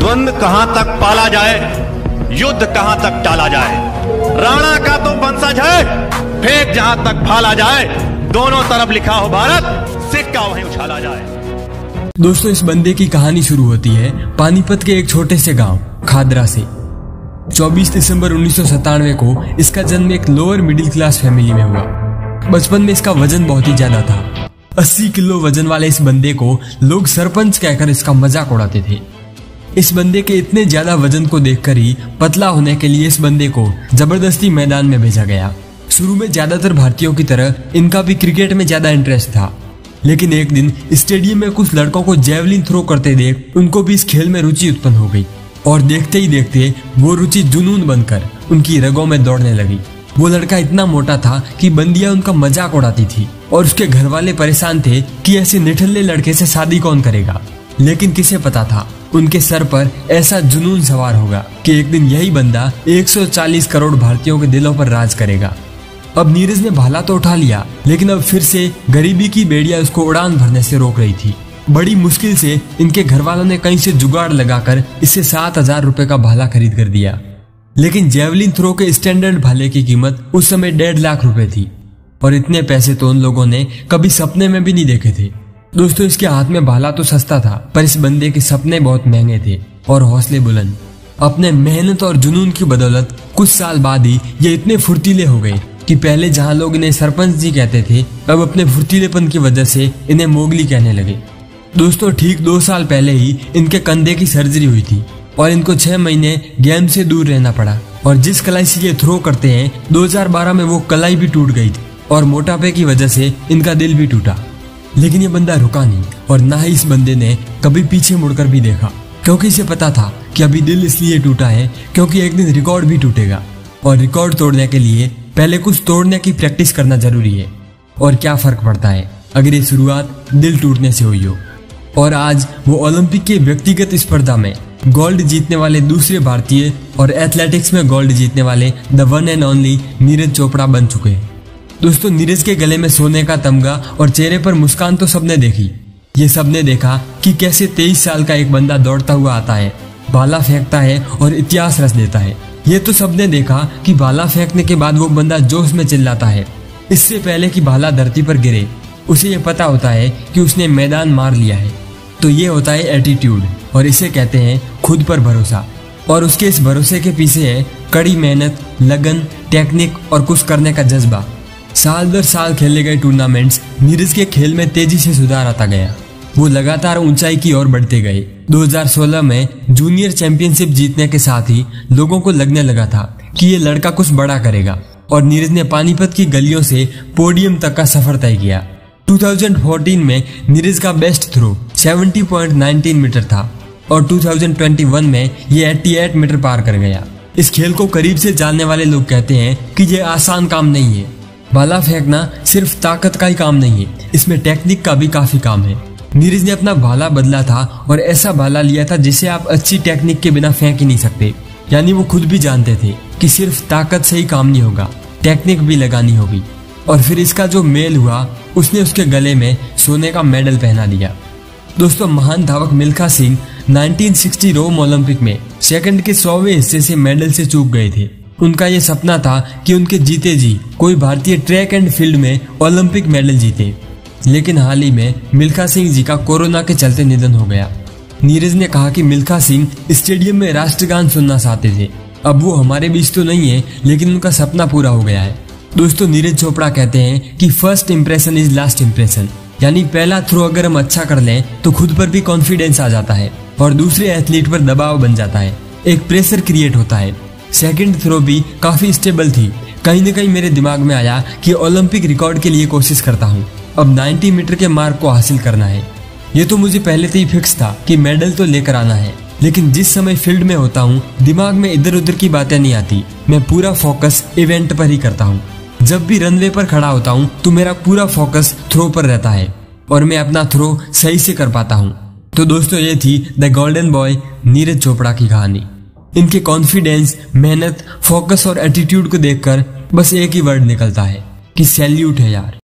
द्वंद कहां तक पाला जाए, युद्ध कहां तक टाला जाए। राणा का तो वंशज है, फेंक जहां तक भाला जाए। दोनों तरफ लिखा हो भारत, सिक्का वहीं उछाला जाए। दोस्तों, इस बंदे की कहानी शुरू होती है पानीपत के एक छोटे से गांव खादरा से। 24 दिसंबर 1997 को इसका जन्म एक लोअर मिडिल क्लास फैमिली में हुआ। बचपन में इसका वजन बहुत ही ज्यादा था। 80 किलो वजन वाले इस बंदे को लोग सरपंच कहकर इसका मजाक उड़ाते थे। इस बंदे के इतने ज्यादा वजन को देखकर ही पतला होने के लिए इस बंदे को जबरदस्ती मैदान में भेजा गया। शुरू में ज्यादातर भारतीयों की तरह इनका भी क्रिकेट में ज्यादा इंटरेस्ट था, लेकिन एक दिन स्टेडियम में कुछ लड़कों को जेवलिन थ्रो करते देख उनको भी इस खेल में रुचि उत्पन्न हो गई और देखते ही देखते वो रुचि जुनून बनकर उनकी रगों में दौड़ने लगी। वो लड़का इतना मोटा था कि बंदियां उनका मजाक उड़ाती थी और उसके घर वाले परेशान थे कि ऐसे निठल्ले लड़के से शादी कौन करेगा। लेकिन किसे पता था उनके सर पर ऐसा जुनून सवार होगा कि एक दिन यही बंदा 140 करोड़ भारतीयों के दिलों पर राज करेगा। अब नीरज ने भाला तो उठा लिया, लेकिन अब फिर से गरीबी की बेड़ियां उसको उड़ान भरने से रोक रही थी। बड़ी मुश्किल से इनके घर वालों ने कहीं से जुगाड़ लगाकर इससे 7,000 रुपए का भाला खरीद कर दिया। लेकिन जेवलिन थ्रो के स्टैंडर्ड भाले की कीमत उस समय 1.5 लाख रुपए थी और इतने पैसे तो उन लोगों ने कभी सपने में भी नहीं देखे थे। दोस्तों, इसके हाथ में भाला तो सस्ता था, पर इस बंदे के सपने बहुत महंगे थे और हौसले बुलंद। अपने मेहनत और जुनून की बदौलत कुछ साल बाद ही ये इतने फुर्तीले हो गए कि पहले जहां लोग इन्हें सरपंच जी कहते थे, अब अपने फुर्तीलेपन की वजह से इन्हें मोगली कहने लगे। दोस्तों, ठीक 2 साल पहले ही इनके कंधे की सर्जरी हुई थी और इनको 6 महीने गेम से दूर रहना पड़ा। और जिस कलाई से ये थ्रो करते हैं, 2012 में वो कलाई भी टूट गई थी और मोटापे की वजह से इनका दिल भी टूटा। लेकिन ये बंदा रुका नहीं और ना ही इस बंदे ने कभी पीछे मुड़कर भी देखा, क्योंकि इसे पता था कि अभी दिल इसलिए टूटा है क्योंकि एक दिन रिकॉर्ड भी टूटेगा और रिकॉर्ड तोड़ने के लिए पहले कुछ तोड़ने की प्रैक्टिस करना जरूरी है। और क्या फर्क पड़ता है अगर ये शुरुआत दिल टूटने से हुई हो। और आज वो ओलंपिक के व्यक्तिगत स्पर्धा में गोल्ड जीतने वाले दूसरे भारतीय और एथलेटिक्स में गोल्ड जीतने वाले the one and only Neeraj Chopra बन चुके हैं। दोस्तों, नीरज के गले में सोने का तमगा और चेहरे पर मुस्कान तो सबने देखी। ये सबने देखा कि कैसे 23 साल का एक बंदा दौड़ता हुआ आता है, भाला फेंकता है और इतिहास रच देता है। ये तो सबने देखा कि भाला फेंकने के बाद वो बंदा जोश में चिल्लाता है। इससे पहले कि भाला धरती पर गिरे उसे ये पता होता है कि उसने मैदान मार लिया है। तो ये होता है एटीट्यूड और इसे कहते हैं खुद पर भरोसा। और उसके इस भरोसे के पीछे है कड़ी मेहनत, लगन, टेक्निक और कुछ करने का जज्बा। साल दर साल खेले गए टूर्नामेंट्स नीरज के खेल में तेजी से सुधार आता गया। वो लगातार ऊंचाई की ओर बढ़ते गए। 2016 में जूनियर चैंपियनशिप जीतने के साथ ही लोगों को लगने लगा था कि ये लड़का कुछ बड़ा करेगा और नीरज ने पानीपत की गलियों से पोडियम तक का सफर तय किया। 2014 में नीरज का बेस्ट थ्रो 70.19 मीटर था और 2021 में ये 88 मीटर पार कर गया। इस खेल को करीब से जानने वाले लोग कहते हैं कि ये आसान काम नहीं है। भाला फेंकना सिर्फ ताकत का ही काम नहीं है, इसमें टेक्निक का भी काफी काम है। नीरज ने अपना भाला बदला था और ऐसा भाला लिया था जिसे आप अच्छी टेक्निक के बिना फेंक ही नहीं सकते। यानी वो खुद भी जानते थे कि सिर्फ ताकत से ही काम नहीं होगा, टेक्निक भी लगानी होगी। और फिर इसका जो मेल हुआ, उसने उसके गले में सोने का मेडल पहना दिया। दोस्तों, महान धावक मिल्खा सिंह 1960 रोम ओलंपिक में सेकंड के 100वें हिस्से से मेडल से चूक गए थे। उनका ये सपना था कि उनके जीते जी कोई भारतीय ट्रैक एंड फील्ड में ओलंपिक मेडल जीते। लेकिन हाल ही में मिल्खा सिंह जी का कोरोना के चलते निधन हो गया। नीरज ने कहा कि मिल्खा सिंह स्टेडियम में राष्ट्रगान सुनना चाहते थे। अब वो हमारे बीच तो नहीं है, लेकिन उनका सपना पूरा हो गया है। दोस्तों, नीरज चोपड़ा कहते हैं कि first impression is last impression. यानी पहला थ्रो अगर हम अच्छा कर लें तो खुद पर भी कॉन्फिडेंस आ जाता है और दूसरे एथलीट पर दबाव बन जाता है, एक प्रेशर क्रिएट होता है। सेकंड थ्रो भी काफी स्टेबल थी। कहीं न कहीं मेरे दिमाग में आया कि ओलंपिक रिकॉर्ड के लिए कोशिश करता हूँ। अब 90 मीटर के मार्क को हासिल करना है। ये तो मुझे पहले से ही फिक्स था कि मेडल तो लेकर आना है, लेकिन जिस समय फील्ड में होता हूँ दिमाग में इधर उधर की बातें नहीं आती। मैं पूरा फोकस इवेंट पर ही करता हूँ। जब भी रनवे पर खड़ा होता हूँ तो मेरा पूरा फोकस थ्रो पर रहता है और मैं अपना थ्रो सही से कर पाता हूँ। तो दोस्तों, ये थी the golden boy Neeraj Chopra की कहानी। इनके कॉन्फिडेंस, मेहनत, फोकस और एटीट्यूड को देखकर बस एक ही वर्ड निकलता है कि सैल्यूट है यार।